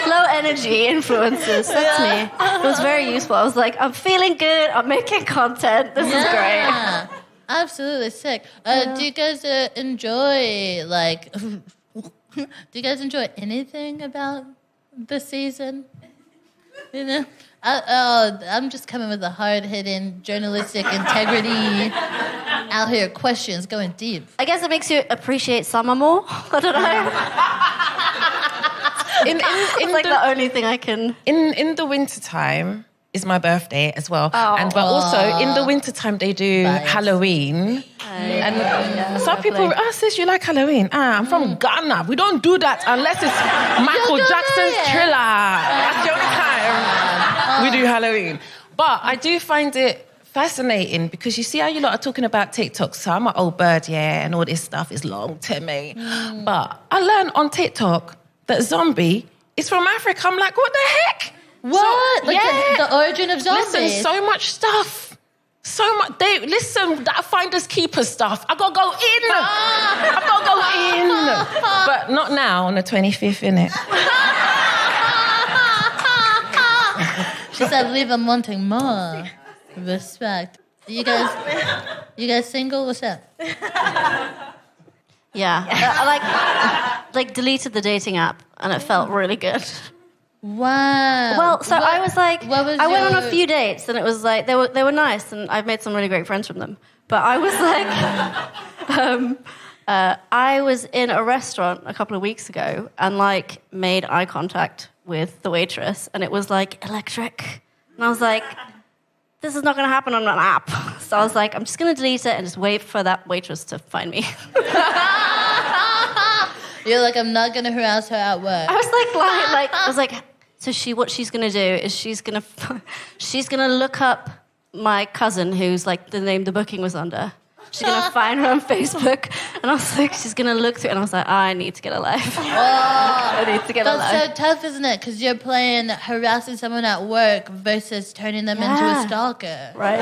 low energy influencers. That's me. It was very useful. I was like, I'm feeling good. I'm making content. This is great. Absolutely sick. Do you guys enjoy like Do you guys enjoy anything about the season? You know, I'm just coming with a hard-hitting journalistic integrity out here questions, going deep. I guess it makes you appreciate summer more. I don't know. It's like the only thing I can... In the wintertime is my birthday as well. But also in the wintertime they do Halloween. And some people ask this, you like Halloween? I'm from Ghana. We don't do that unless it's Michael Jackson's Thriller. That's the only time we do Halloween. But I do find it fascinating because you see how you lot are talking about TikTok. So I'm an old bird, and all this stuff is long to me. But I learned on TikTok that zombie is from Africa. I'm like, what the heck? What? So, the origin of zombies? Listen, so much stuff. So much. That finders keepers stuff. I gotta go in. But not now on the 25th, innit? She said, leave them wanting more. Respect. You guys single? What's up? Yeah. I like deleted the dating app and it felt really good. Wow. Well, so I was like, I went on a your- few dates and it was like, they were nice and I've made some really great friends from them. But I was like, I was in a restaurant a couple of weeks ago and like made eye contact with the waitress and it was like electric. And I was like, this is not going to happen on an app. So I was like, I'm just going to delete it and just wait for that waitress to find me. You're like, I'm not going to harass her at work. I was like, so what she's going to do is she's going to look up my cousin who's like the name the booking was under. She's going to find her on Facebook. And I was like, she's going to look through it. And I was like, I need to get a life. I need to get a life. That's so tough, isn't it? Because you're playing harassing someone at work versus turning them into a stalker. Right.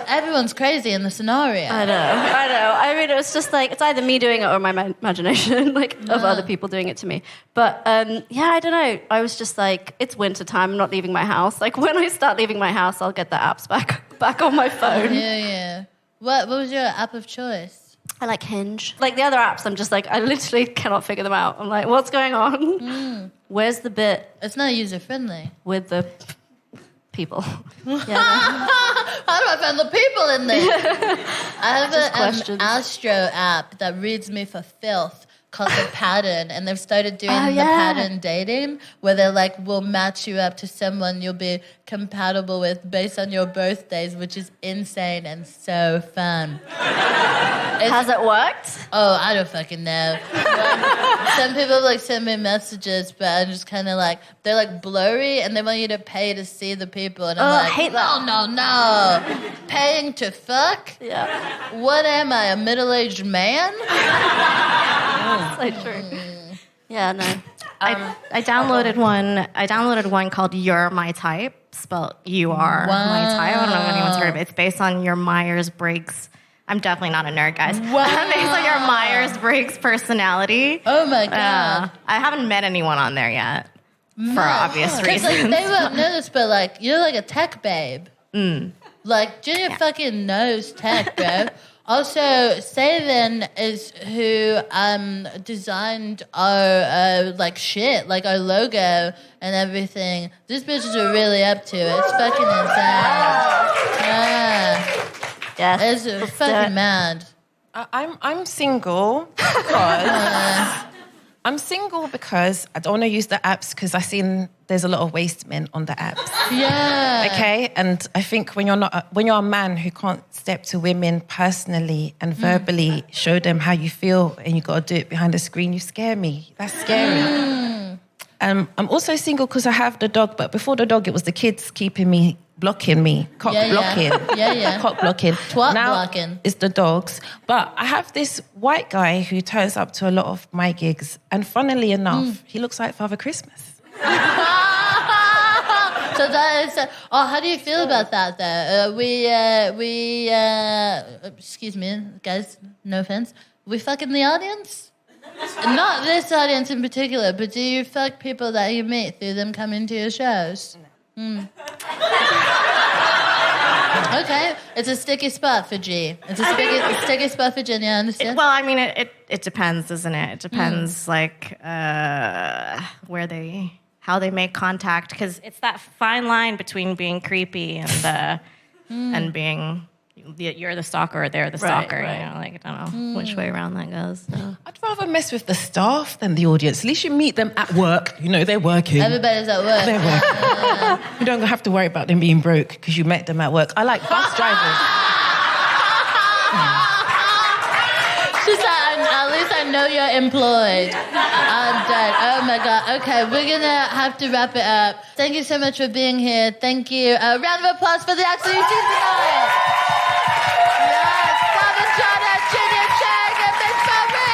Everyone's crazy in the scenario. I know. I mean, it was just like, it's either me doing it or my imagination, of other people doing it to me. But, I don't know. I was just like, it's winter time. I'm not leaving my house. Like, when I start leaving my house, I'll get the apps back on my phone. Yeah. What was your app of choice? I like Hinge. Like, the other apps, I'm just like, I literally cannot figure them out. I'm like, what's going on? Where's the bit It's not user-friendly. with the people? Yeah. How do I find the people in there? I have an questions. Astro app that reads me for filth called The Pattern, and they've started doing Oh, the yeah. pattern dating, where they're like, we'll match you up to someone you'll be compatible with based on your birthdays, which is insane and so fun. Has it worked? Oh, I don't fucking know. Some people like send me messages, but I'm just kind of like, they're like blurry and they want you to pay to see the people. And I'm Oh, I like, hate that. No. Paying to fuck? Yeah. What am I, a middle-aged man? So true. Yeah, no. I downloaded one. I downloaded one called "You're My Type," spelled "You Are My Type." I don't know if anyone's heard of it. It's based on your Myers-Briggs. I'm definitely not a nerd, guys. Wow. Based on your Myers-Briggs personality. Oh my God. I haven't met anyone on there yet, for obvious Because like, reasons. they won't know this, but like, you're like a tech babe. Like, Ginnia fucking knows tech, bro. Also, Saven is who designed our like shit, like our logo and everything. These bitches are really up to it. It's fucking insane. Yeah. Yes. It's fucking mad. I'm single because I'm single because I don't want to use the apps because I've seen there's a lot of waste men on the apps. Yeah. Okay, and I think when you're a man who can't step to women personally and verbally show them how you feel, and you got to do it behind the screen, you scare me. That's scary. I'm also single because I have the dog, but before the dog, it was the kids blocking me, cock blocking. Yeah. Cock blocking. Twat now blocking. it's the dogs. But I have this white guy who turns up to a lot of my gigs, and funnily enough, he looks like Father Christmas. So that is. How do you feel about that, though? Excuse me, guys. No offense. We fucking the audience. Not this audience in particular, but do you fuck people that you meet through them coming to your shows? Okay, it's a sticky spot for G. It's a sticky spot for Ginnia, I understand? Well, I mean, it depends, doesn't it? It depends, like, how they make contact, because it's that fine line between being creepy and being you're the stalker or they're the stalker. Right. You know, like, I don't know which way around that goes. So. I'd rather mess with the staff than the audience. At least you meet them at work. You know, they're working. Everybody's at work. They're working. You don't have to worry about them being broke because you met them at work. I like bus drivers. She's like, at least I know you're employed. I'm dead. Oh my God. Okay, we're gonna have to wrap it up. Thank you so much for being here. Thank you. A round of applause for the acts you've seen tonight. Yes, Saven, Chadha, Ginnia, Cheng, and Miss For Real.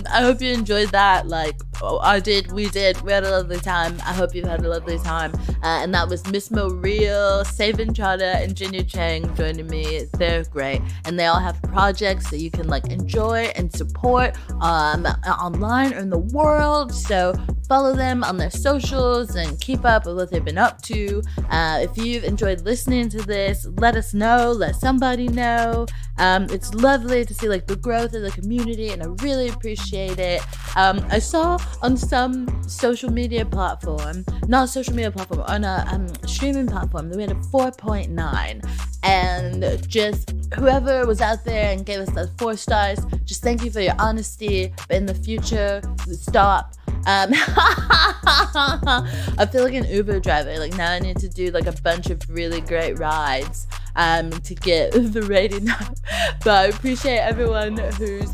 I hope you enjoyed that. Like, I did, we did. We had a lovely time. I hope you've had a lovely time. And that was Miss Real, Saven, Chadha, and Ginnia Cheng joining me. They're great. And they all have projects that you can like enjoy and support online or in the world. So follow them on their socials and keep up with what they've been up to. If you've enjoyed listening to this, let us know. Let somebody know. It's lovely to see like the growth of the community, and I really appreciate it. I saw on some social media platform, not social media platform, on a streaming platform, that we had a 4.9, and just whoever was out there and gave us those 4 stars, just thank you for your honesty. But in the future, stop. I feel like an Uber driver. Like, now I need to do like a bunch of really great rides to get the rating up. But I appreciate everyone who's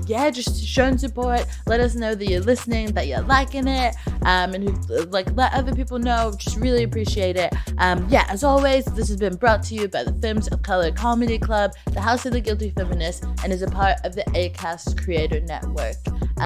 just showing support. Let us know that you're listening, that you're liking it, and who like let other people know. Just really appreciate it. As always, this has been brought to you by the Films of Color Comedy Club, the House of the Guilty Feminist, and is a part of the Acast Creator Network.